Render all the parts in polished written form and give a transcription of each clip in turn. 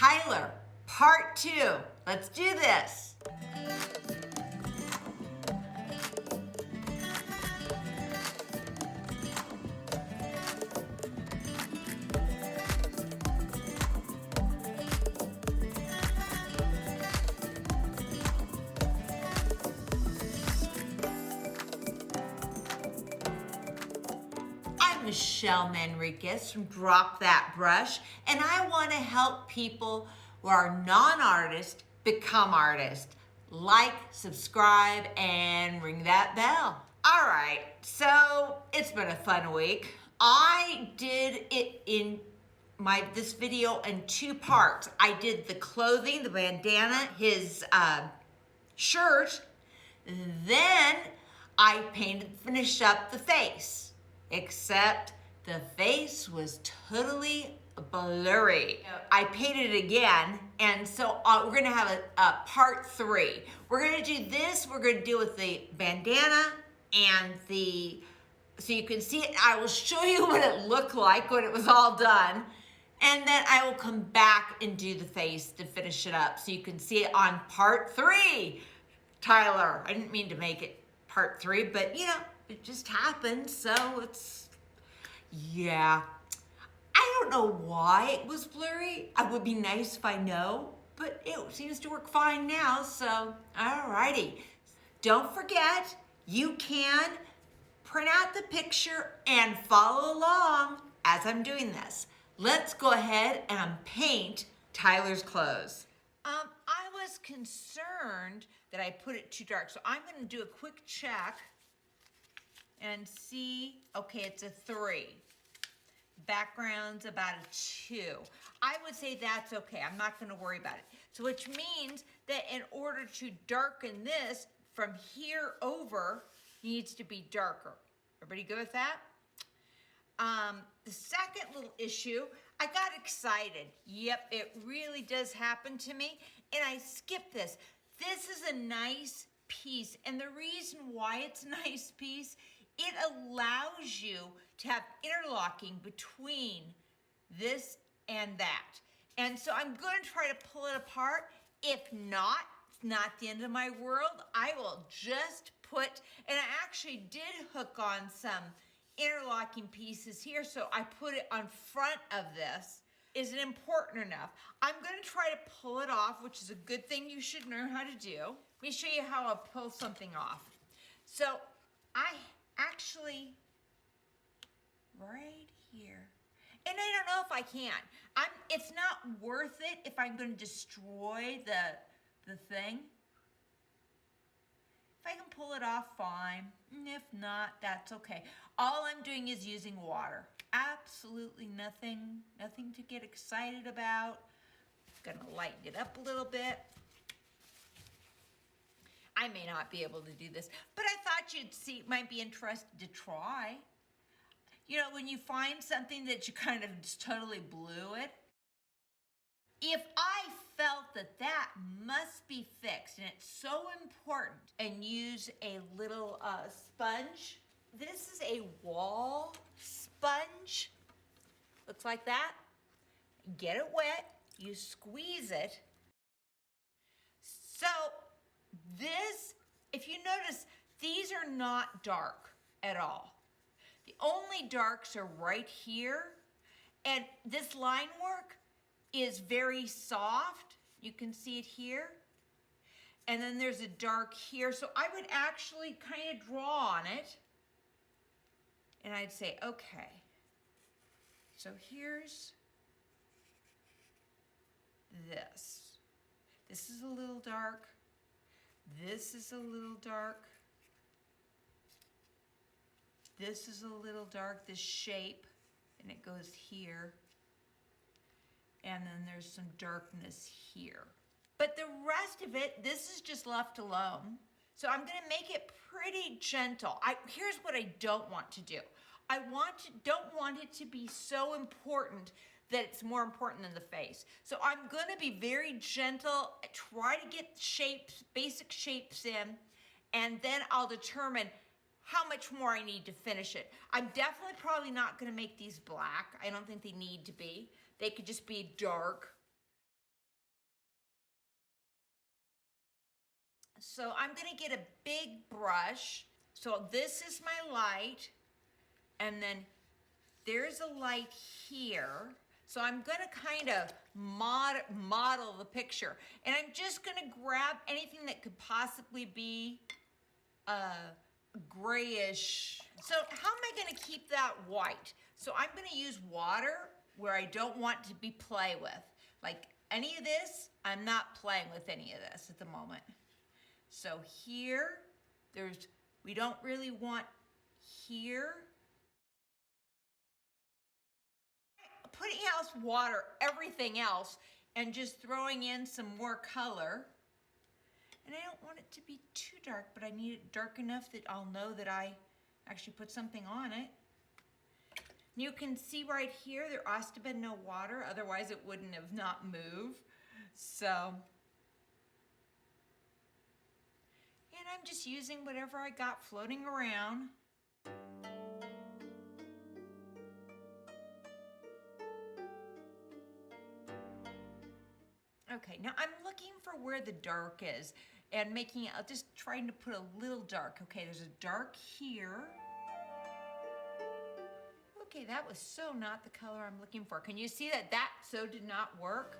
Tyler, part 2. Let's do this. I'm Michelle Manriquez from Drop That Brush, and I want to help people who are non-artists become artists. Like, subscribe, and ring that bell. All right, so it's been a fun week. I did it in this video in 2 parts. I did the clothing, the bandana, his shirt, then I finished up the face. Except the face was totally blurry. I painted it again, and so we're gonna have a part 3. We're gonna do this, we're gonna do with the bandana and so you can see it. I will show you what it looked like when it was all done, and then I will come back and do the face to finish it up so you can see it on part 3. Tyler, I didn't mean to make it part 3, but you know, it just happened, so yeah. I don't know why it was blurry. It would be nice if I know, but it seems to work fine now, so alrighty. Don't forget, you can print out the picture and follow along as I'm doing this. Let's go ahead and paint Tyler's clothes. I was concerned that I put it too dark, so I'm gonna do a quick check and see, okay, it's a 3. Background's about a 2. I would say that's okay. I'm not gonna worry about it. So which means that in order to darken this, from here over needs to be darker. Everybody good with that? The second little issue, I got excited. Yep, it really does happen to me, and I skipped this. This is a nice piece, and the reason why it's a nice piece, it allows you to have interlocking between this and that. And so I'm going to try to pull it apart. If not, it's not the end of my world. I will just put, and I actually did hook on some interlocking pieces here, so I put it on front of this. Is it important enough? I'm going to try to pull it off, which is a good thing you should know how to do. Let me show you how I'll pull something off. So I actually, right here, and I don't know if I can. It's not worth it if I'm going to destroy the thing. If I can pull it off, fine. If not, that's okay. All I'm doing is using water. Absolutely nothing to get excited about. Gonna lighten it up a little bit. I may not be able to do this, but I thought might be interested to try. You know, when you find something that you kind of just totally blew it. If I felt that must be fixed, and it's so important, and use a little sponge. This is a wall sponge. Looks like that. Get it wet, you squeeze it. So this, if you notice, these are not dark at all. The only darks are right here, and this line work is very soft. You can see it here. And then there's a dark here. So I would actually kind of draw on it. And I'd say, okay. So here's this. This is a little dark. This is a little dark. This is a little dark, this shape, and it goes here. And then there's some darkness here. But the rest of it, this is just left alone. So I'm gonna make it pretty gentle. Here's what I don't want to do. Don't want it to be so important that it's more important than the face. So I'm gonna be very gentle, try to get shapes, basic shapes in, and then I'll determine how much more I need to finish it. I'm definitely probably not gonna make these black. I don't think they need to be. They could just be dark. So I'm gonna get a big brush. So this is my light, and then there's a light here. So I'm gonna kind of model the picture. And I'm just gonna grab anything that could possibly be grayish. So how am I gonna keep that white? So I'm gonna use water where I don't want to be play with. Like any of this, I'm not playing with any of this at the moment. So here, we don't really want here. Putting out water, everything else, and just throwing in some more color. And I don't want it to be too dark, but I need it dark enough that I'll know that I actually put something on it. You can see right here, there has to have been no water, otherwise it wouldn't have not moved. So, and I'm just using whatever I got floating around. Okay, now I'm looking for where the dark is and making it, just trying to put a little dark. Okay, there's a dark here. Okay, that was so not the color I'm looking for. Can you see that that so did not work?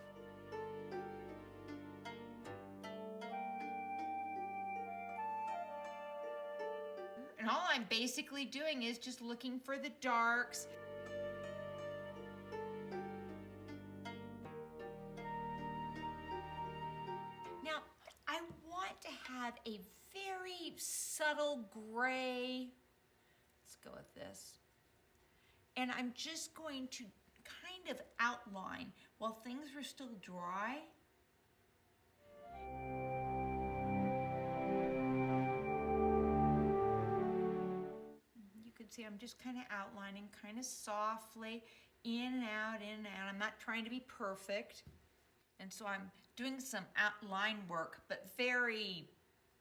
And all I'm basically doing is just looking for the darks. Now, I want to have a very subtle gray. Let's go with this. And I'm just going to kind of outline while things are still dry. You can see I'm just kind of outlining kind of softly, in and out, in and out. I'm not trying to be perfect. And so I'm doing some outline work, but very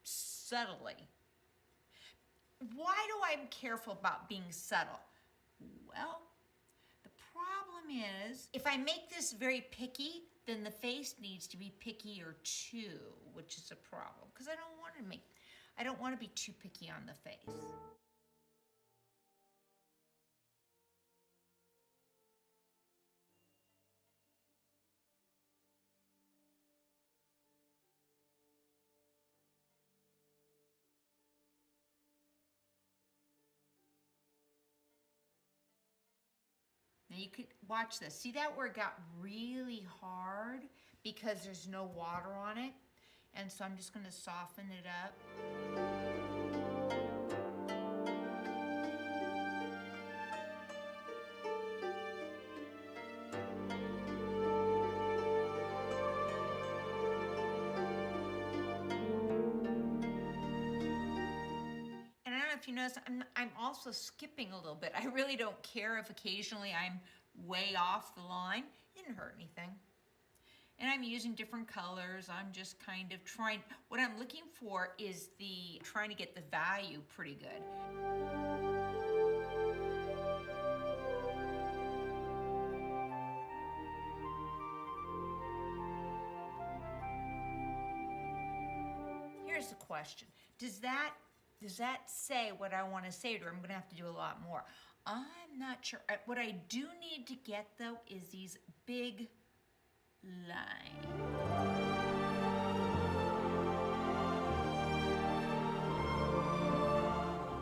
subtly. Why do I careful about being subtle? Well, the problem is, if I make this very picky, then the face needs to be pickier too, which is a problem, because I don't want to be too picky on the face. Now you could watch this. See that where it got really hard because there's no water on it? And so I'm just gonna soften it up. If you notice, I'm also skipping a little bit. I really don't care if occasionally I'm way off the line. It didn't hurt anything. And I'm using different colors. I'm just kind of trying, what I'm looking for is trying to get the value pretty good. Here's the question. Does that say what I want to say to her? I'm going to have to do a lot more. I'm not sure. What I do need to get, though, is these big lines.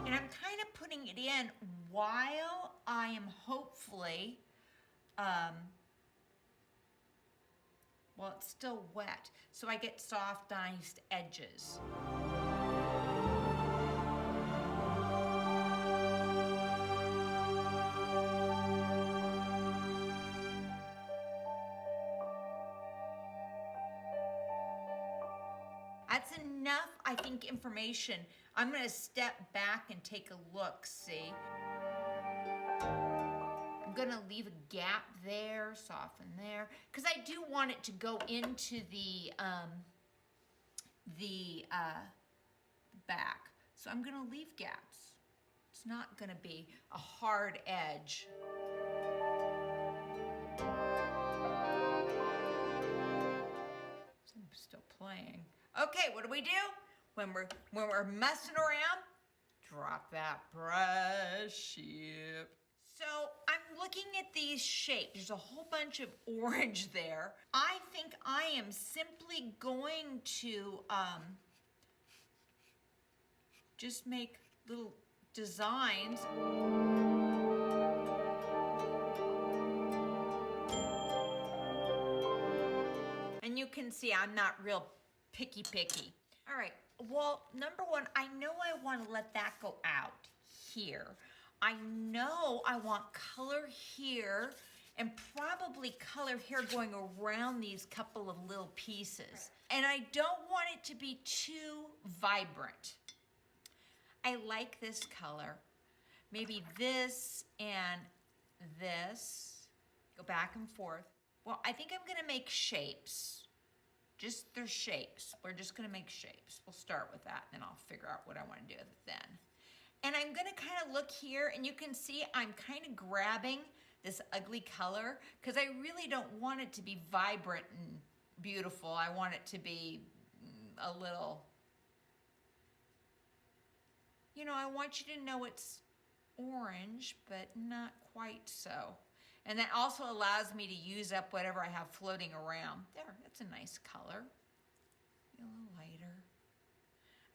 And I'm kind of putting it in while I am hopefully, well, it's still wet, so I get soft, nice edges. That's enough, I think, information. I'm gonna step back and take a look, see? I'm gonna leave a gap there, soften there, because I do want it to go into the back. So I'm gonna leave gaps. It's not gonna be a hard edge. I'm still playing. Okay, what do? when we're messing around, drop that brush. Yep. So I'm looking at these shapes. There's a whole bunch of orange there. I think I am simply going to just make little designs. And you can see I'm not real picky. All right, well, number one, I know I want to let that go out here. I know I want color here and probably color here going around these couple of little pieces. And I don't want it to be too vibrant. I like this color. Maybe this and this. Go back and forth. Well, I think I'm gonna make shapes. Just their shapes. We're just gonna make shapes. We'll start with that, and then I'll figure out what I wanna do with it then. And I'm gonna kind of look here, and you can see I'm kind of grabbing this ugly color because I really don't want it to be vibrant and beautiful. I want it to be a little, you know, I want you to know it's orange, but not quite so. And that also allows me to use up whatever I have floating around. There, that's a nice color. A little lighter.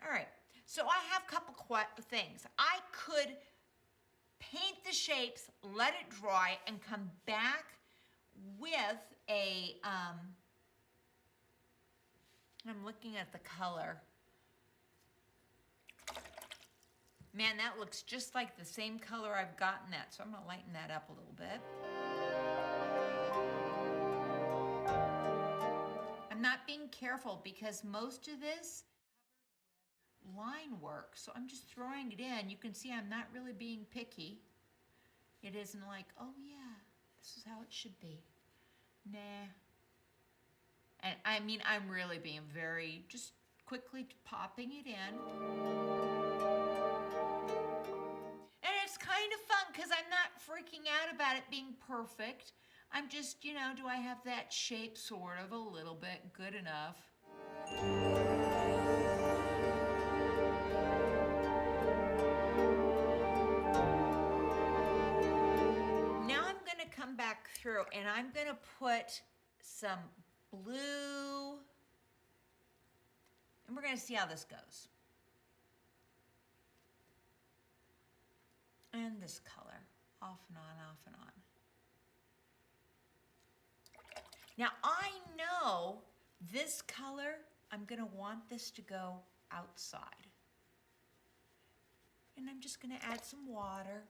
All right, so I have a couple things. I could paint the shapes, let it dry, and come back with a, I'm looking at the color. Man, that looks just like the same color I've gotten that, so I'm gonna lighten that up a little bit. I'm not being careful because most of this line work, so I'm just throwing it in. You can see I'm not really being picky. It isn't like, oh yeah, this is how it should be. Nah. And I mean, I'm really being very, just quickly popping it in. And it's kind of fun because I'm not freaking out about it being perfect. I'm just, you know, do I have that shape sort of a little bit good enough? Come back through and I'm gonna put some blue and we're gonna see how this goes. And this color, off and on, off and on. Now I know this color, I'm gonna want this to go outside. And I'm just gonna add some water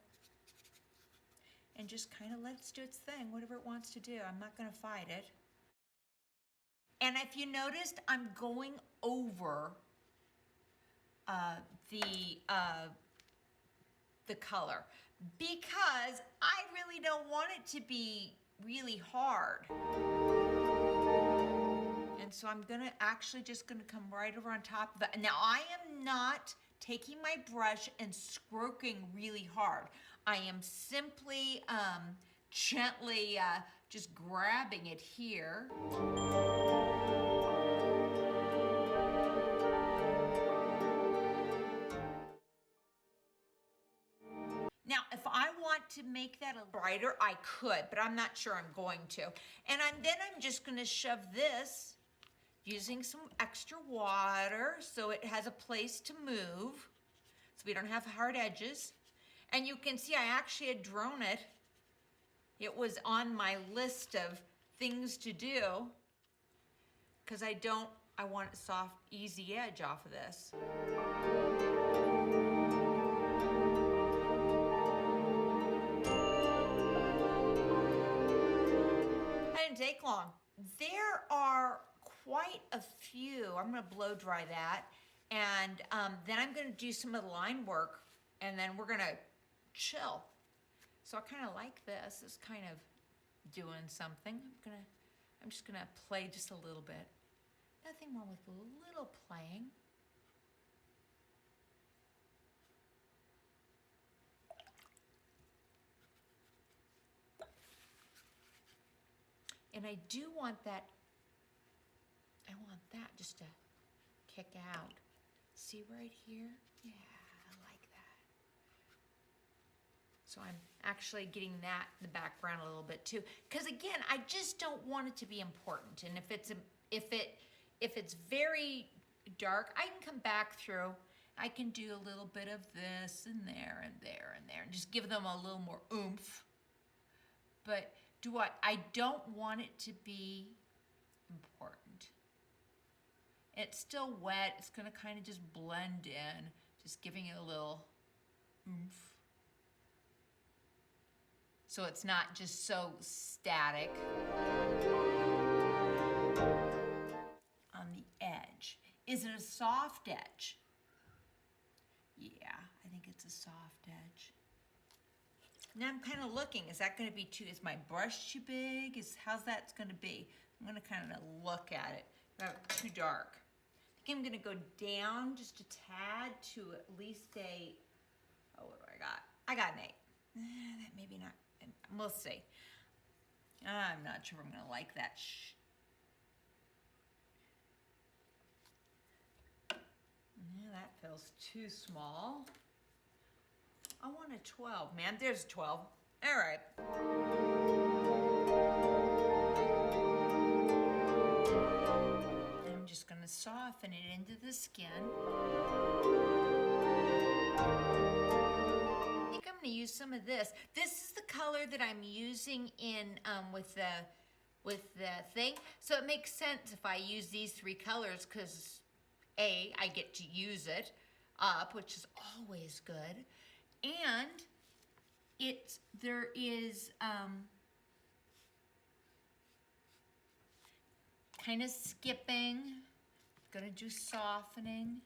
and just kind of let it do its thing, whatever it wants to do. I'm not gonna fight it. And if you noticed, I'm going over the color because I really don't want it to be really hard. And so I'm gonna actually just gonna come right over on top of it. Now I am not taking my brush and stroking really hard. I am simply gently just grabbing it here. Now, if I want to make that a brighter, I could, but I'm not sure I'm going to. And then I'm just gonna shove this using some extra water so it has a place to move, so we don't have hard edges. And you can see I actually had drawn it. It was on my list of things to do because I want a soft, easy edge off of this. That didn't take long. There are quite a few. I'm gonna blow dry that. And then I'm gonna do some of the line work and then we're gonna chill. So I kind of like this. It's kind of doing something. I'm just gonna play just a little bit. Nothing wrong with a little playing. And I do want that, I want that just to kick out. See right here? Yeah, I like that. So I'm actually getting that in the background a little bit too. Because again, I just don't want it to be important. And if it's very dark, I can come back through. I can do a little bit of this and there and there and there and just give them a little more oomph. But I don't want it to be important. It's still wet. It's gonna kind of just blend in, just giving it a little oomph. So it's not just so static on the edge. Is it a soft edge? Yeah, I think it's a soft edge. Now I'm kind of looking, is that gonna be is my brush too big? How's that gonna be? I'm gonna kind of look at it. Too dark. I think I'm gonna go down just a tad to at least a, oh, what do I got? I got an 8. That maybe not, we'll see. I'm not sure I'm gonna like that. Yeah, that feels too small. I want a 12, man. There's a 12. All right. I'm just gonna soften it into the skin. I think I'm gonna use some of this. This is the color that I'm using in with the thing. So it makes sense if I use these 3 colors because I get to use it up, which is always good. And there is kind of skipping. Gonna do softening.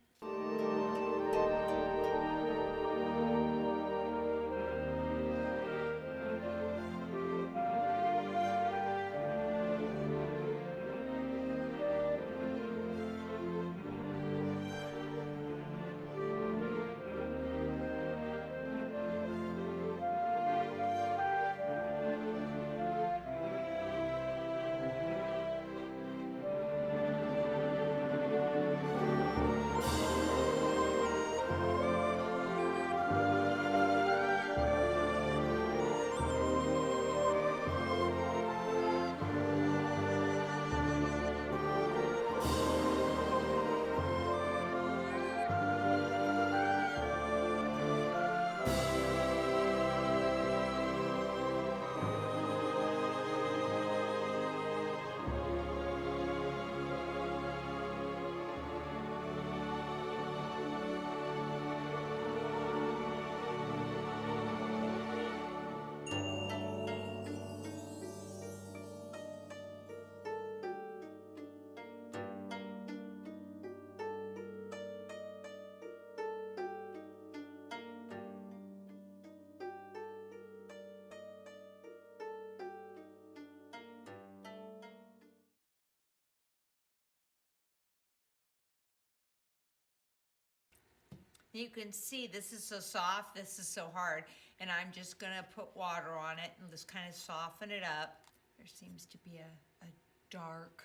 You can see this is so soft, this is so hard, and I'm just gonna put water on it and just kind of soften it up. There seems to be a dark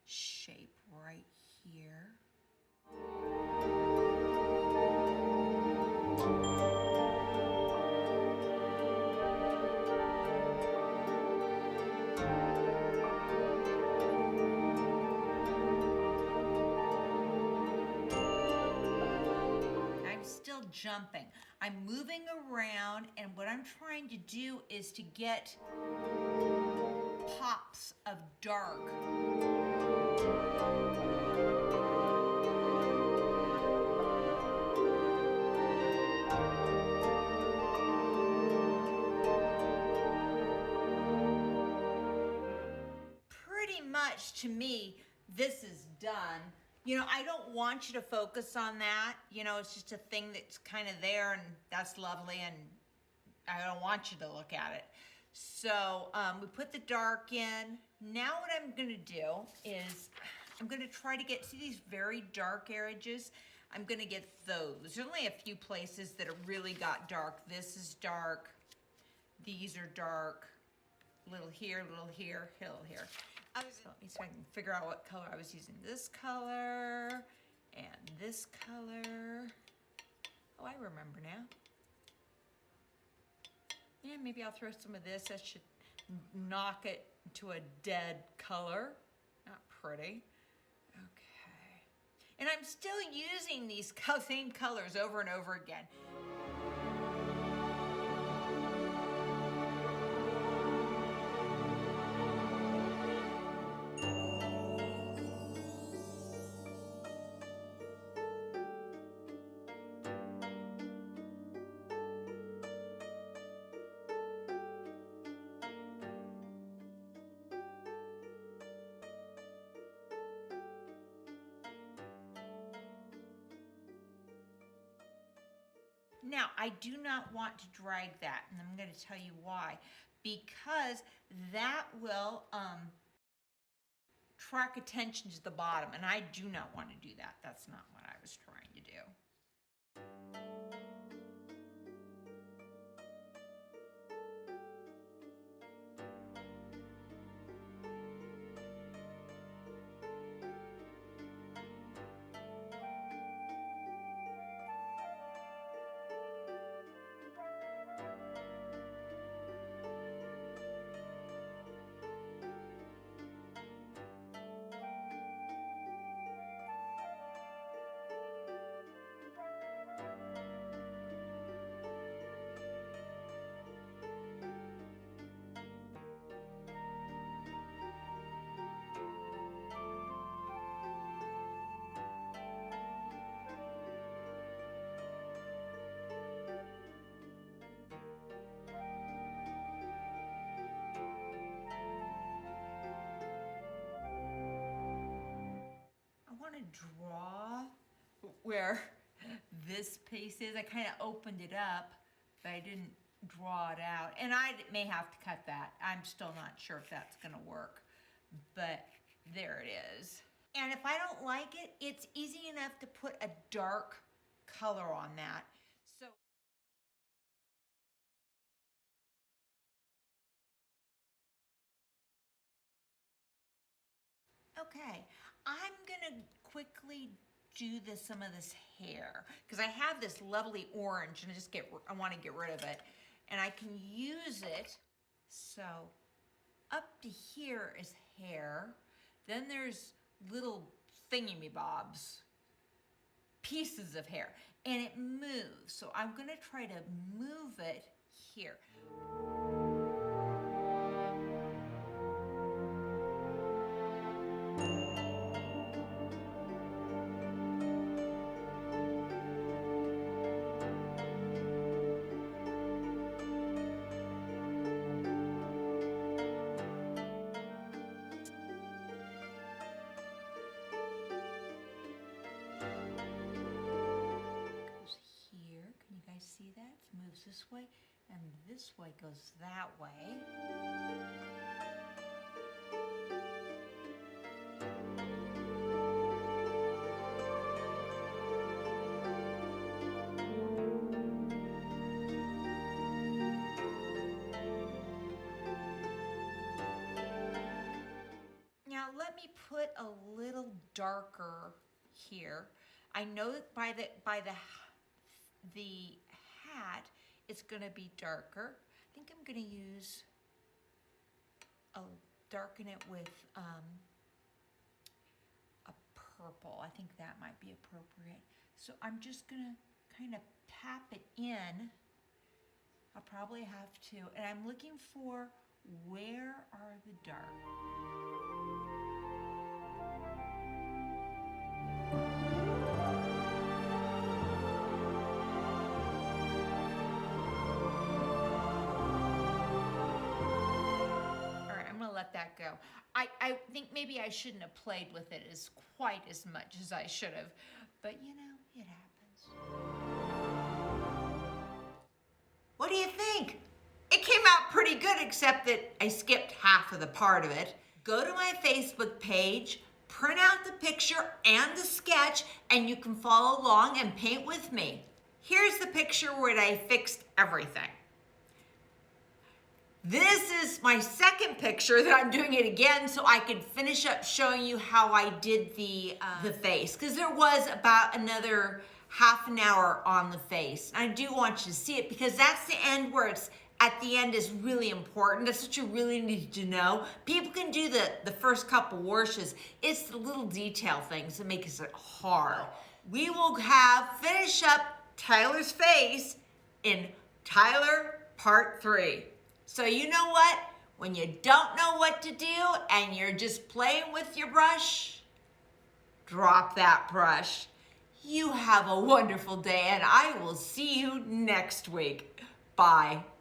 shape right here. Jumping. I'm moving around, and what I'm trying to do is to get pops of dark. Pretty much to me, this is done. You know, I don't want you to focus on that. You know, it's just a thing that's kind of there and that's lovely and I don't want you to look at it. So we put the dark in. Now what I'm gonna do is I'm gonna try to get, see these very dark edges? I'm gonna get those. There's only a few places that have really got dark. This is dark. These are dark. Little here, little here. So let me see if I can figure out what color I was using. This color And this color, oh, I remember now. Yeah, maybe I'll throw some of this. That should knock it to a dead color. Not pretty. Okay. And I'm still using these same colors over and over again. Now, I do not want to drag that, and I'm going to tell you why. Because that will track attention to the bottom, and I do not want to do that. That's not what I was trying to do. Draw where this piece is. I kind of opened it up, but I didn't draw it out. And I may have to cut that. I'm still not sure if that's going to work, but there it is. And if I don't like it, it's easy enough to put a dark color on that. So okay, I'm gonna quickly do some of this hair because I have this lovely orange and I want to get rid of it, and I can use it. So up to here is hair. Then there's little thingy-me-bobs, pieces of hair, and it moves. So I'm gonna try to move it here. See that? It moves this way, and this way goes that way. Now let me put a little darker here. I know that by the hat, it's going to be darker. I think I'm going to use darken it with a purple. I think that might be appropriate. So I'm just going to kind of tap it in. I'll probably have to, and I'm looking for where are the dark. Let that go. I think maybe I shouldn't have played with it quite as much as I should have, but you know, it happens. What do you think? It came out pretty good, except that I skipped half of the part of it. Go to my Facebook page, print out the picture and the sketch, and you can follow along and paint with me. Here's the picture where I fixed everything. This is my second picture that I'm doing it again so I could finish up showing you how I did the face, because there was about another half an hour on the face. I do want you to see it because that's the end where it's at the end is really important. That's what you really need to know. People can do the first couple washes. It's the little detail things that make it hard. We will finish up Tyler's face in Tyler Part 3. So you know what? When you don't know what to do and you're just playing with your brush, drop that brush. You have a wonderful day and I will see you next week. Bye.